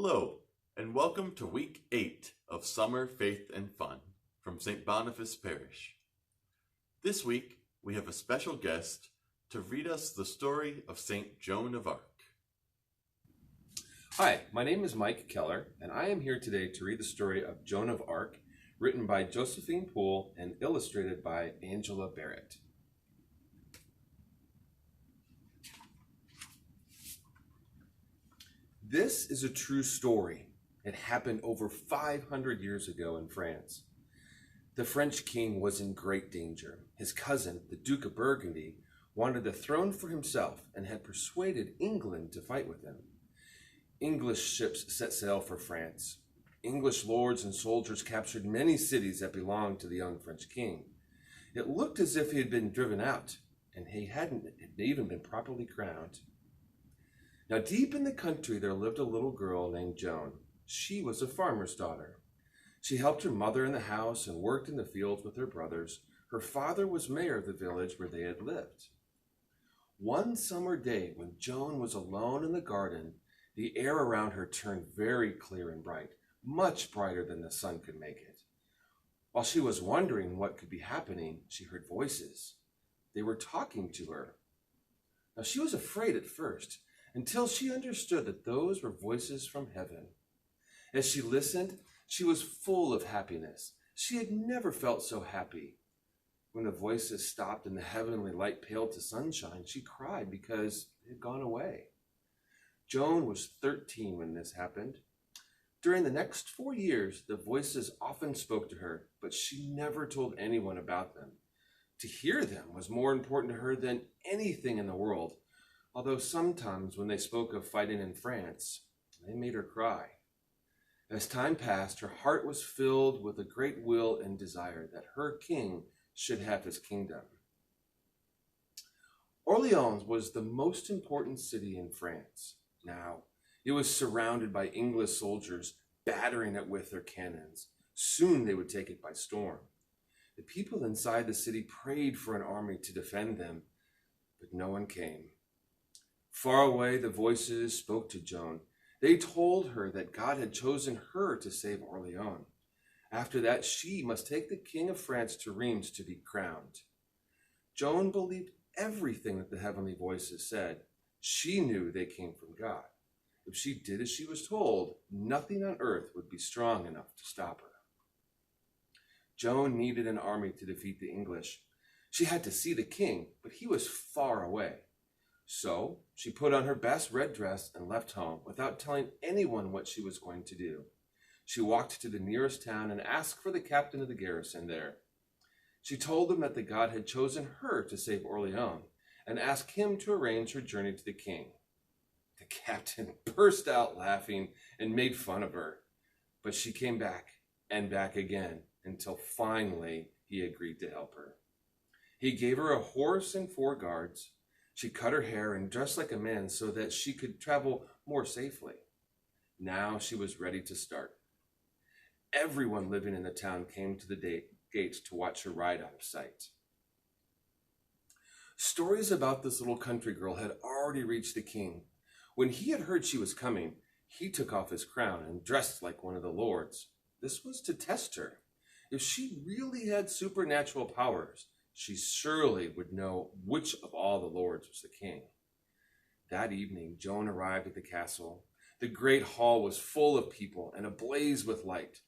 Hello, and welcome to week 8 of Summer Faith and Fun from St. Boniface Parish. This week, we have a special guest to read us the story of St. Joan of Arc. Hi, my name is Mike Keller, and I am here today to read the story of Joan of Arc, written by Josephine Poole and illustrated by Angela Barrett. This is a true story. It happened over 500 years ago in France. The French king was in great danger. His cousin, the Duke of Burgundy, wanted the throne for himself and had persuaded England to fight with him. English ships set sail for France. English lords and soldiers captured many cities that belonged to the young French king. It looked as if he had been driven out, and he hadn't even been properly crowned. Now, deep in the country, there lived a little girl named Joan. She was a farmer's daughter. She helped her mother in the house and worked in the fields with her brothers. Her father was mayor of the village where they had lived. One summer day, when Joan was alone in the garden, the air around her turned very clear and bright, much brighter than the sun could make it. While she was wondering what could be happening, she heard voices. They were talking to her. Now, she was afraid at first, until she understood that those were voices from heaven. As she listened, she was full of happiness. She had never felt so happy. When the voices stopped and the heavenly light paled to sunshine, she cried because it had gone away. Joan was 13 when this happened. During the next 4 years, the voices often spoke to her, but she never told anyone about them. To hear them was more important to her than anything in the world. Although sometimes when they spoke of fighting in France, they made her cry. As time passed, her heart was filled with a great will and desire that her king should have his kingdom. Orleans was the most important city in France. Now, it was surrounded by English soldiers, battering it with their cannons. Soon they would take it by storm. The people inside the city prayed for an army to defend them, but no one came. Far away, the voices spoke to Joan. They told her that God had chosen her to save Orleans. After that, she must take the king of France to Reims to be crowned. Joan believed everything that the heavenly voices said. She knew they came from God. If she did as she was told, nothing on earth would be strong enough to stop her. Joan needed an army to defeat the English. She had to see the king, but he was far away. So she put on her best red dress and left home without telling anyone what she was going to do. She walked to the nearest town and asked for the captain of the garrison there. She told him that the God had chosen her to save Orleans and asked him to arrange her journey to the king. The captain burst out laughing and made fun of her, but she came back and back again until finally he agreed to help her. He gave her a horse and 4 guards. She cut her hair and dressed like a man so that she could travel more safely. Now she was ready to start. Everyone living in the town came to the gate to watch her ride out of sight. Stories about this little country girl had already reached the king. When he had heard she was coming, he took off his crown and dressed like one of the lords. This was to test her. If she really had supernatural powers, she surely would know which of all the lords was the king. That evening, Joan arrived at the castle. The great hall was full of people and ablaze with light.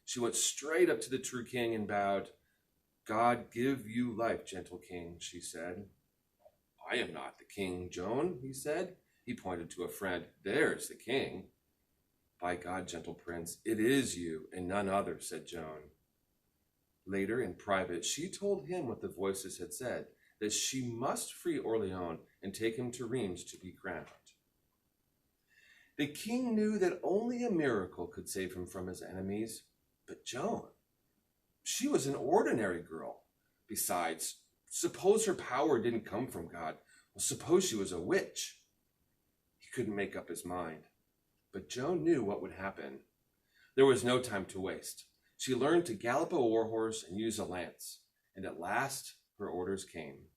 She went straight up to the true king and bowed. "God give you life, gentle king," she said. "I am not the king, Joan," he said. He pointed to a friend. "There's the king." "By God, gentle prince, it is you and none other," said Joan. Later, in private, she told him what the voices had said, that she must free Orleans and take him to Reims to be crowned. The king knew that only a miracle could save him from his enemies, but Joan, she was an ordinary girl. Besides, suppose her power didn't come from God. Well, suppose she was a witch. He couldn't make up his mind, but Joan knew what would happen. There was no time to waste. She learned to gallop a warhorse and use a lance, and at last her orders came.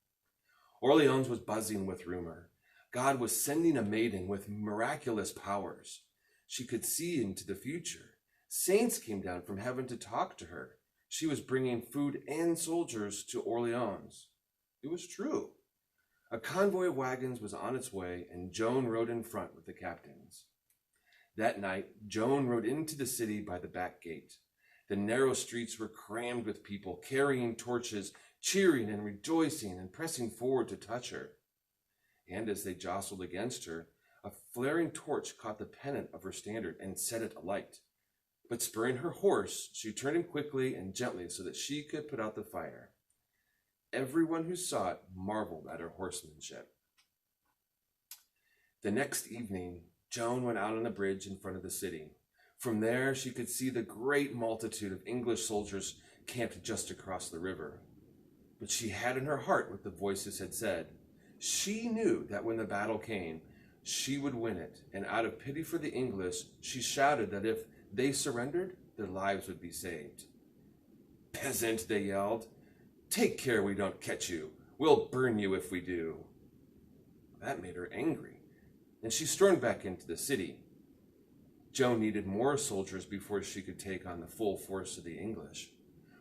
Orleans was buzzing with rumor. God was sending a maiden with miraculous powers. She could see into the future. Saints came down from heaven to talk to her. She was bringing food and soldiers to Orleans. It was true. A convoy of wagons was on its way, and Joan rode in front with the captains. That night, Joan rode into the city by the back gate. The narrow streets were crammed with people, carrying torches, cheering and rejoicing and pressing forward to touch her. And as they jostled against her, a flaring torch caught the pennant of her standard and set it alight. But spurring her horse, she turned him quickly and gently so that she could put out the fire. Everyone who saw it marveled at her horsemanship. The next evening, Joan went out on the bridge in front of the city. From there, she could see the great multitude of English soldiers camped just across the river. But she had in her heart what the voices had said. She knew that when the battle came, she would win it, and out of pity for the English, she shouted that if they surrendered, their lives would be saved. "Peasant," they yelled, "take care we don't catch you. We'll burn you if we do." That made her angry, and she stormed back into the city. Joan needed more soldiers before she could take on the full force of the English.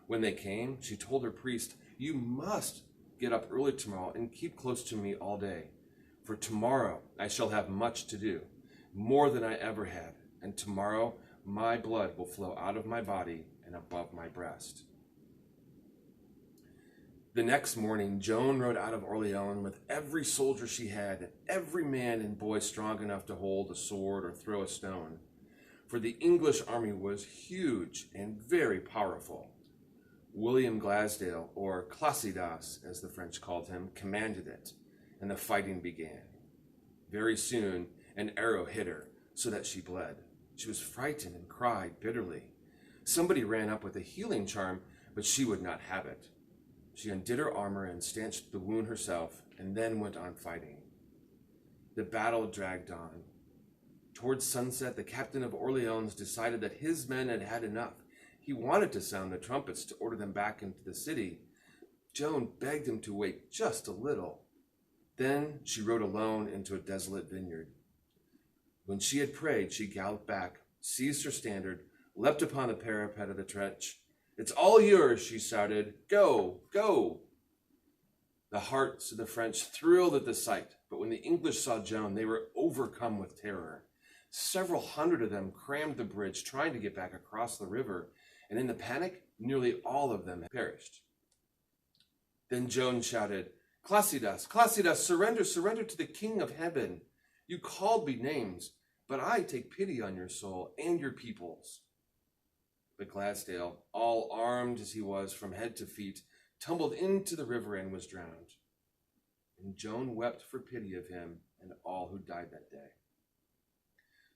When they came, she told her priest, "You must get up early tomorrow and keep close to me all day. For tomorrow I shall have much to do, more than I ever had, and tomorrow my blood will flow out of my body and above my breast." The next morning, Joan rode out of Orleans with every soldier she had and every man and boy strong enough to hold a sword or throw a stone. For the English army was huge and very powerful. William Glasdale, or Classidas, as the French called him, commanded it, and the fighting began. Very soon, an arrow hit her, so that she bled. She was frightened and cried bitterly. Somebody ran up with a healing charm, but she would not have it. She undid her armor and stanched the wound herself, and then went on fighting. The battle dragged on. Towards sunset, the captain of Orleans decided that his men had had enough. He wanted to sound the trumpets to order them back into the city. Joan begged him to wait just a little. Then she rode alone into a desolate vineyard. When she had prayed, she galloped back, seized her standard, leapt upon the parapet of the trench. "It's all yours," she shouted. "Go, go." The hearts of the French thrilled at the sight, but when the English saw Joan, they were overcome with terror. Several hundred of them crammed the bridge, trying to get back across the river, and in the panic, nearly all of them perished. Then Joan shouted, "Classidas, Classidas, surrender, surrender to the King of Heaven. You called me names, but I take pity on your soul and your people's." But Glasdale, all armed as he was from head to feet, tumbled into the river and was drowned. And Joan wept for pity of him and all who died that day.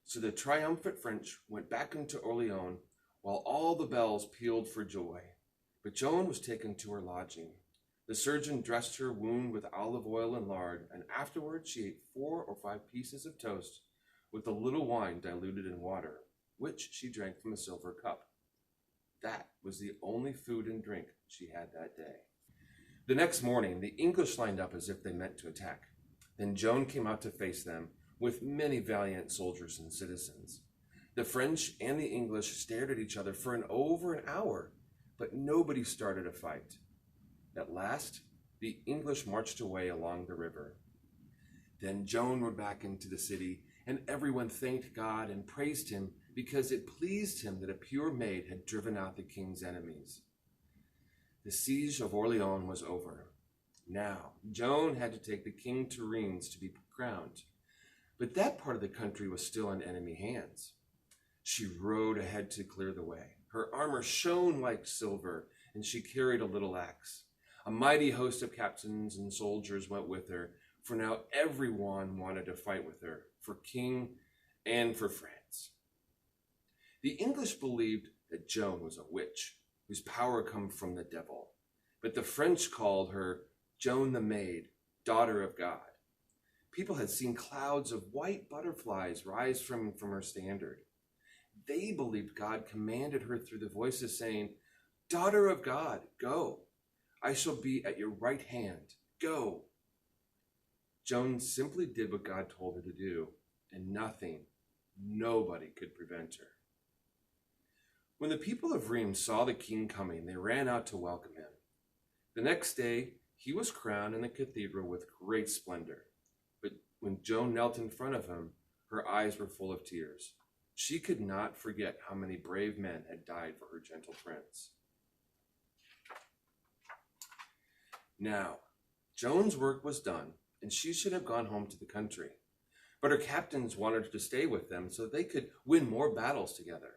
So the triumphant French went back into Orleans, while all the bells pealed for joy. But Joan was taken to her lodging. The surgeon dressed her wound with olive oil and lard, and afterwards she ate 4 or 5 pieces of toast with a little wine diluted in water, which she drank from a silver cup. That was the only food and drink she had that day. The next morning, the English lined up as if they meant to attack. Then Joan came out to face them with many valiant soldiers and citizens. The French and the English stared at each other for over an hour, but nobody started a fight. At last, the English marched away along the river. Then Joan rode back into the city, and everyone thanked God and praised him because it pleased him that a pure maid had driven out the king's enemies. The siege of Orleans was over. Now, Joan had to take the king to Reims to be crowned, but that part of the country was still in enemy hands. She rode ahead to clear the way. Her armor shone like silver, and she carried a little axe. A mighty host of captains and soldiers went with her, for now everyone wanted to fight with her, for king and for France. The English believed that Joan was a witch, whose power come from the devil, but the French called her Joan the Maid, daughter of God. People had seen clouds of white butterflies rise from her standard. They believed God commanded her through the voices saying, "Daughter of God, go. I shall be at your right hand. Go." Joan simply did what God told her to do, and nothing, Nobody could prevent her. When the people of Rheims saw the king coming, they ran out to welcome him. The next day, he was crowned in the cathedral with great splendor. But when Joan knelt in front of him, her eyes were full of tears. She could not forget how many brave men had died for her gentle prince. Now, Joan's work was done, and she should have gone home to the country. But her captains wanted her to stay with them so they could win more battles together.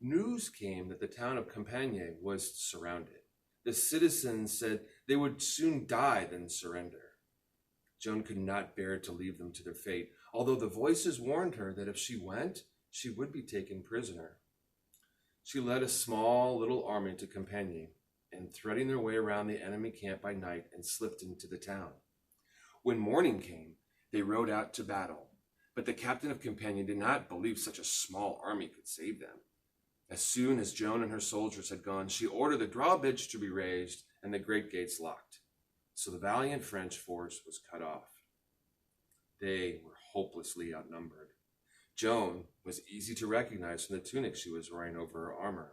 News came that the town of Compiègne was surrounded. The citizens said they would soon die than surrender. Joan could not bear to leave them to their fate, although the voices warned her that if she went, she would be taken prisoner. She led a small little army to Compiègne, and threading their way around the enemy camp by night and slipped into the town. When morning came, they rode out to battle, but the captain of Compiègne did not believe such a small army could save them. As soon as Joan and her soldiers had gone, she ordered the drawbridge to be raised and the great gates locked. So the valiant French force was cut off. They were hopelessly outnumbered. Joan was easy to recognize from the tunic she was wearing over her armor.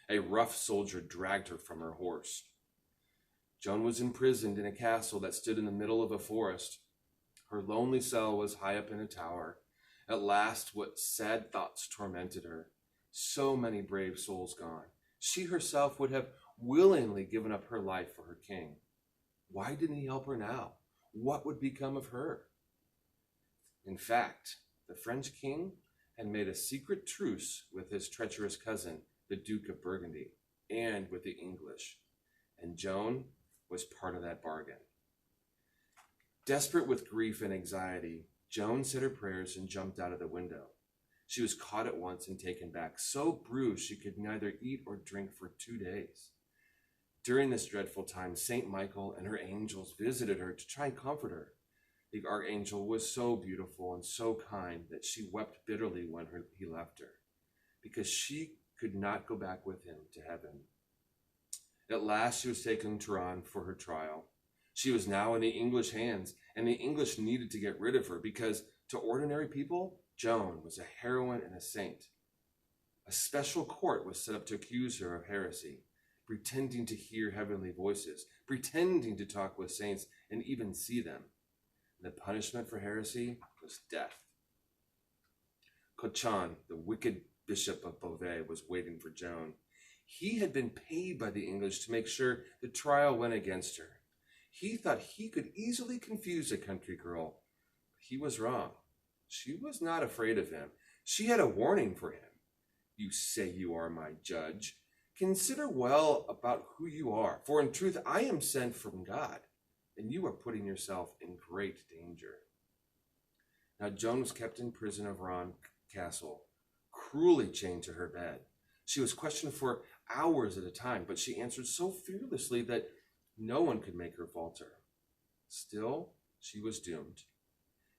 A rough soldier dragged her from her horse. Joan was imprisoned in a castle that stood in the middle of a forest. Her lonely cell was high up in a tower. At last, what sad thoughts tormented her. So many brave souls gone. She herself would have willingly given up her life for her king. Why didn't he help her now? What would become of her? In fact, the French king had made a secret truce with his treacherous cousin, the Duke of Burgundy, and with the English, and Joan was part of that bargain. Desperate with grief and anxiety, Joan said her prayers and jumped out of the window. She was caught at once and taken back, so bruised she could neither eat or drink for 2 days. During this dreadful time, St. Michael and her angels visited her to try and comfort her. The archangel was so beautiful and so kind that she wept bitterly when he left her, because she could not go back with him to heaven. At last she was taken to Rouen for her trial. She was now in the English hands, and the English needed to get rid of her because, to ordinary people, Joan was a heroine and a saint. A special court was set up to accuse her of heresy, pretending to hear heavenly voices, pretending to talk with saints and even see them. The punishment for heresy was death. Cochan, the wicked bishop of Beauvais, was waiting for Joan. He had been paid by the English to make sure the trial went against her. He thought he could easily confuse a country girl. He was wrong. She was not afraid of him. She had a warning for him. You say you are my judge. Consider well about who you are, for in truth I am sent from God, and you are putting yourself in great danger. Now Joan was kept in prison of Rouen Castle, cruelly chained to her bed. She was questioned for hours at a time, but she answered so fearlessly that no one could make her falter. Still, she was doomed.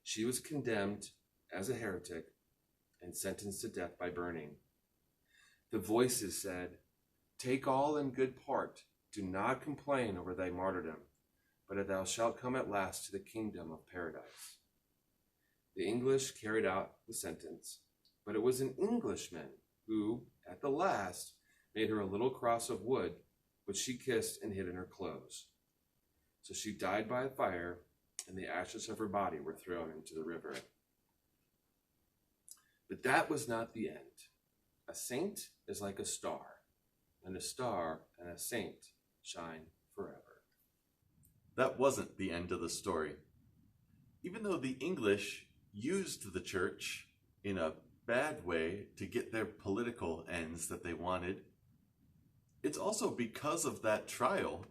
She was condemned as a heretic and sentenced to death by burning. The voices said, "Take all in good part. Do not complain over thy martyrdom, but thou shalt come at last to the kingdom of paradise." The English carried out the sentence, but it was an Englishman who, at the last, made her a little cross of wood, which she kissed and hid in her clothes. So she died by a fire, and the ashes of her body were thrown into the river. But that was not the end. A saint is like a star, and a star and a saint shine forever. That wasn't the end of the story. Even though the English used the church in a bad way to get their political ends that they wanted, it's also because of that trial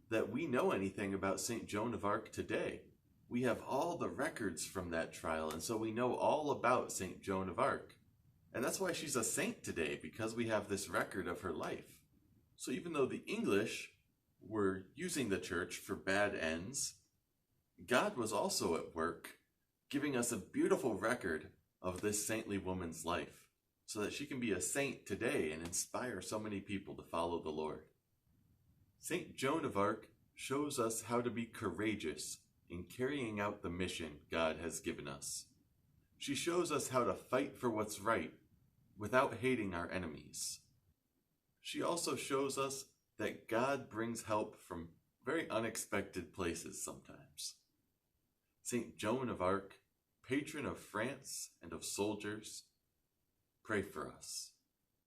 that we know anything about St. Joan of Arc today. We have all the records from that trial, and so we know all about St. Joan of Arc. And that's why she's a saint today, because we have this record of her life. So even though the English were using the church for bad ends, God was also at work, giving us a beautiful record of this saintly woman's life, so that she can be a saint today and inspire so many people to follow the Lord. St. Joan of Arc shows us how to be courageous in carrying out the mission God has given us. She shows us how to fight for what's right without hating our enemies. She also shows us that God brings help from very unexpected places sometimes. Saint Joan of Arc, patron of France and of soldiers, pray for us.